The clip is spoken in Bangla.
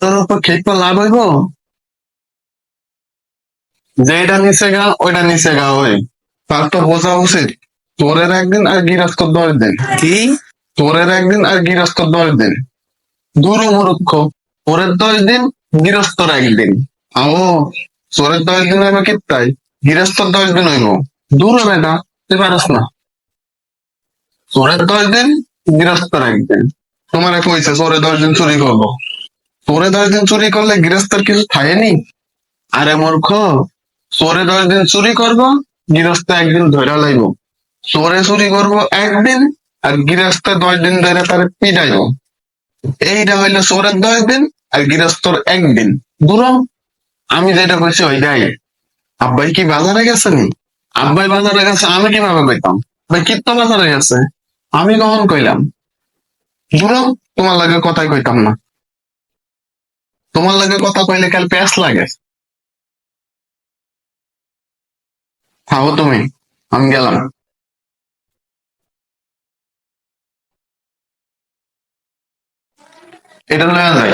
তোর উপর খেপা লাভ হইব? যেটা নিচে গা ওইটা নিচে গা ওই, তার তো বোঝা উচিত। তোরের একদিন আর গৃহস্থর 10 দিন। কি? তোরের একদিন আর গৃহস্থর 10 দিন। দূর মূর্খ। তোরের 10 দিন, গৃহস্থর একদিন। আও, তোরের 10 দিন হইব কিত্তাই, গৃহস্থর 10 দিন হইব। দূর বেটা, তুই পারস না। তোরের 10 দিন, গৃহস্থর একদিন। তোমারে কইছে তোরে 10 দিন চুরি করবো। তোরে 10 দিন চুরি করলে গৃহস্থর কিছু থাকেনি? আরে মূর্খ, চোরে 10 দিন চুরি করব, গৃহস্থ একদিন ধরা লাইব। চোরে চুরি করব একদিন, আর গৃহস্থ 10 দিন ধরে তার পিটাইব। এইটা হইলো চোরের 10 দিন আর গৃহস্থর একদিন। দূর হ। আমি যেটা কইছি ওইটাই। আব্বাই কি বাজারে গেছে নি? আব্বাই বাজারে গেছে, আমি কিভাবে কইতাম? ভাই কিত্ত বাজারে গেছে, আমি কখন কইলাম? দূর হ, তোমার লাগে কথাই কইতাম না। তোমার লাগে কথা কইলে কাল প্যাস লাগে। থাকো তুমি, আমি গেলাম। এটা লয়া যায়।